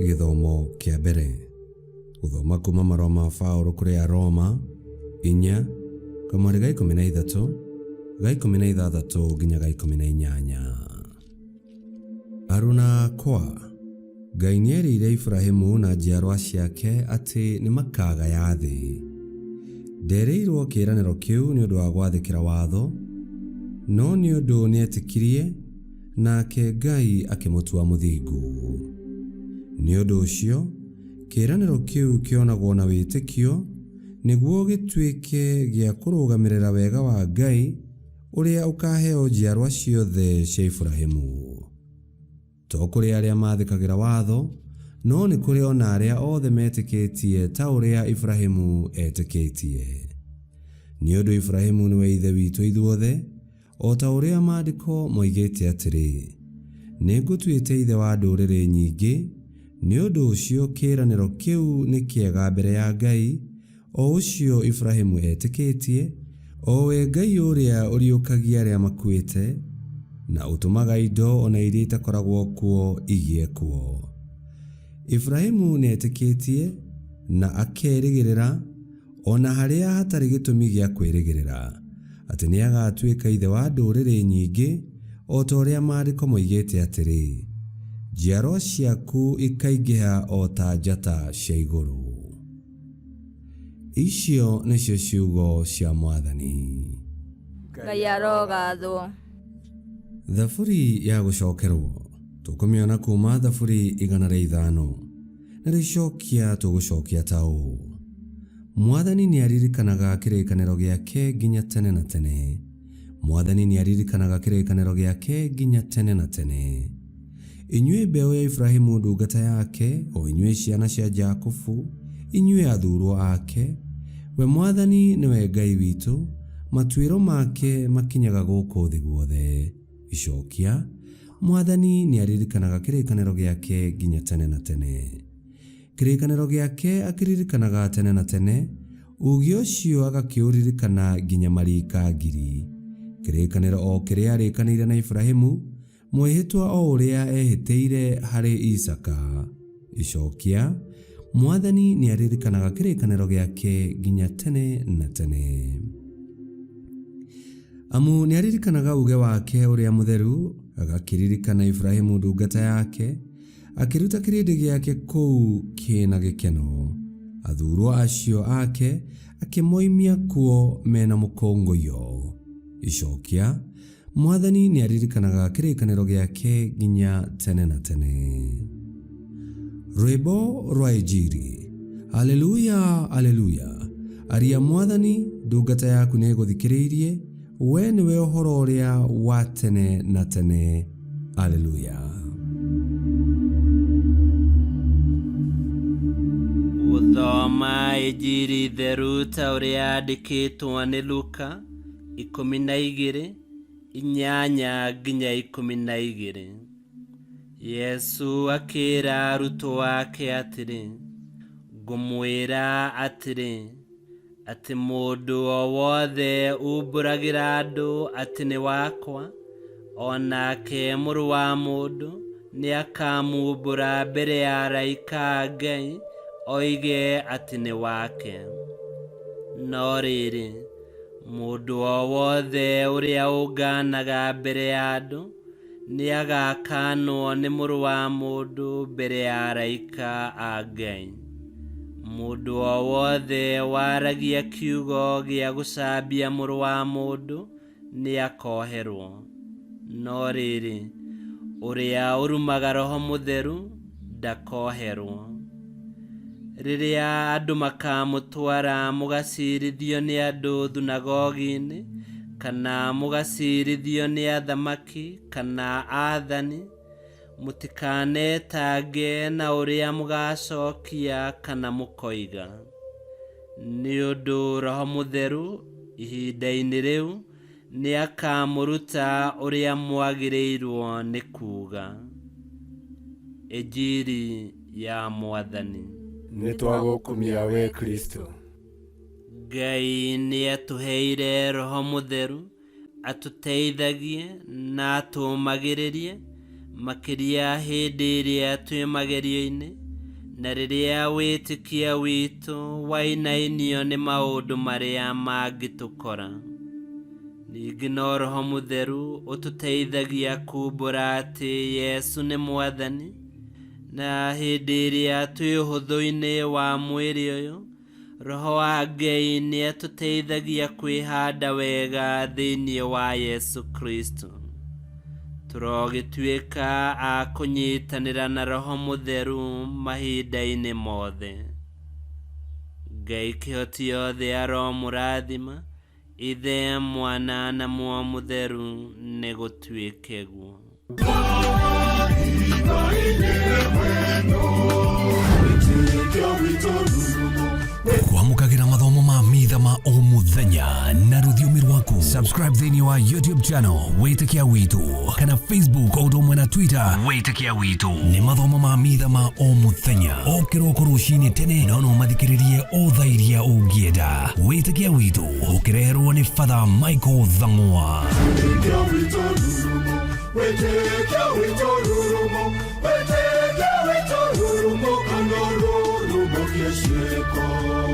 Githomo kia mbere. Guthoma kuma marũa ma Paulo kũrĩ Aroma 4 kamweri ga 13 ga 16 nginya ga 18. Aruna akwa, Ngai nĩerĩire Ibrahimu na njiarwa ciake atĩ nĩ makagaya thĩ. Nderĩirwo kĩĩranĩro kĩu nĩ ũndũ wa gwathĩkĩra watho, no nĩ ũndũ nĩetĩkirie, nake Ngai akĩmũtua mũthingu. Nĩ ũndũ ũcio, kĩĩranĩro kĩu kĩonagwo na wĩtĩkio nĩguo gĩtuĩke gĩa kũrũgamĩrĩra wega wa Ngai ũrĩa ũkaheo njiarwa ciothe cia Ibrahimu. To kũrĩ arĩa maathĩkagĩra watho, no nĩ kũrĩ ona arĩa othe metĩkĩtie ta ũrĩa Ibrahimu etĩkĩtie. Nĩ ũndũ Ibrahimu nĩwe ithe witũ ithuothe, o ta ũrĩa maandĩko moigĩte atĩrĩ, nĩngũtuĩte ithe wa ndũrĩrĩ nyingĩ. Nĩ ũndũ ũcio kĩĩranĩro kĩu nĩ kĩega mbere ya Ngai, o ũcio Ibrahimu etĩkĩtie, o we Ngai ũrĩa ũriũkagia arĩa makuĩte, na ũtũmaga indo ona iria itakoragwo kuo igĩe kuo. Ibrahimu nĩetĩkĩtie na akerĩgĩrĩra, ona harĩa hatarĩ gĩtũmi gĩa kwĩrĩgĩrĩra, atĩ nĩagatuĩka ithe wa ndũrĩrĩ nyingĩ, o ta ũrĩa maandĩko moigĩte atĩrĩ, njiarwa ciaku ikaingĩha o ta njata cia igũrũ. Icio nĩcio ciugo cia Mwathani. Ngai arogathwo. Thaburi ya gũcokerwo tũkũmĩona kuma thaburi 105, na rĩcokia tũgũcokia ta ũũ: Mwathani nĩaririkanaga kĩrĩkanĩro gĩake nginya tene na tene. Mwathani nĩaririkanaga kĩrĩkanĩro gĩake nginya tene na tene. Inyuĩ mbeũ ya Ibrahimu ndungata yake, o inyuĩ ciana cia Jakubu, inyuĩ athuurwo ake, we Mwathani nĩwe Ngai witũ, matuĩro make makinyaga gũkũ thĩ guothe. Icokia: Mwathani nĩaririkanaga kĩrĩkanĩro gĩake nginya tene na tene. Kĩrĩkanĩro gĩake akĩririkanaga tene na tene, uge ũcio agakĩũririkana nginya marika ngiri. Kĩrĩkanĩro o kĩrĩa arĩkanĩire na Ibrahimu, mwĩhĩtwa o ũrĩa ehĩtĩire harĩ Isaka. Icokia: Mwathani nĩaririkanaga kĩrĩkanĩro gĩake nginya tene na tene. Amu nĩaririkanaga uge wake ũrĩa mũtheru, agakĩririkana Ibrahimu ndungata yake, akĩruta kĩrĩndĩ gĩake kũu kĩna gĩkeno. Athuurwo acio ake akĩmoimia kuo mena mũkũngũiyo. Icokia: Mwathani nĩaririkanaga kĩrĩkanĩro gĩake nginya tene na tene. Rwĩmbo rwa Injili. Haleluya, haleluya. Aria Mwathani, ndungata yaku nĩĩgũthikĩrĩirie, we nĩwe ũhoro ũrĩa wa tene na tene. Haleluya. Gũthoma Injili theru ta ũrĩa yandĩkĩtwo nĩ Luka 12:8 nginya 12. Yesu akĩĩra arutwo ake atĩrĩ, ngũmwĩra atĩrĩ, atĩ mũndũ o wothe umbũragĩra andũ atĩ nĩ wakwa, onake mũrũ wa mũndũ nĩakamumbũra mbere ya araika a Ngai, oige atĩ nĩ wake. No rĩrĩ, mũndũ o wothe ũrĩa ũnganaga mbere ya andũ nĩagakanwo nĩ mũrũ wa mũndũ mbere ya araika a Ngai. Mũndũ o wothe waragia kiugo gĩa gũcambia mũrũ wa mũndũ nĩakoherwo. No rĩrĩ, ũrĩa ũrumaga Roho Mũtheru ndakoherwo. Rĩrĩa andũ makamũtwara mũgacirithio nĩ andũ thunagogi-inĩ, kana mũgacirithio nĩ athamaki kana aathani, mũtikanetange na ũrĩa mũgacokia kana mũkoiga. Nĩ ũndũ Roho Mũtheru ihinda-inĩ rĩu nĩakamũruta ũrĩa mwagĩrĩirwo nĩ kuuga. Injili ya Mwathani. Nĩtwagũkumia we Kristo. Ngai nĩatũheire Roho Mũtheru atũteithagie na atũmagĩrĩrie makĩria hĩndĩ ĩrĩa twĩ magerio-inĩ, na rĩrĩa wĩtĩkia witũ wainainio nĩ maũndũ marĩa mangĩtũkora. Ningĩ no Roho Mũtheru ũtũteithagia kumbũra atĩ Yesu nĩ Mwathani, na hĩndĩ ĩrĩa twĩ ũhũthũ-inĩ wa mwĩrĩ ũyũ, Roho wa Ngai nĩ atũteithagia kwĩhanda wega thĩinĩ wa Yesu Kristo. Tũrogĩtuĩka a kũnyitanĩra na Roho Mũtheru mahinda-inĩ mothe. Ngai kĩhoti yothe aromũrathima, Ithe, Mwana na Muoyo Mũtheru nĩ gũtuĩke guo. Kwamũkagĩra mathomo ma mitha ma o mũthenya na rũthiomi rwaku. Subscribe thĩinĩ wa YouTube channel Wĩtĩkia Witũ, kana Facebook o ũndũ ũmwe na Twitter Wĩtĩkia Witũ. Nĩ mathomo ma mitha ma o mũthenya, o kĩroko rũcinĩ tene, no mathikĩrĩrie o thaa iria ũngĩenda. Wĩtĩkia Witũ ũkĩreherwo nĩ Father Michael Thang'wa. Wĩtĩkia Witũ rurumo, Wĩtĩkia Witũ rurumo, Wĩtĩkia Witũ rurumo, kana rurumo kĩciĩko.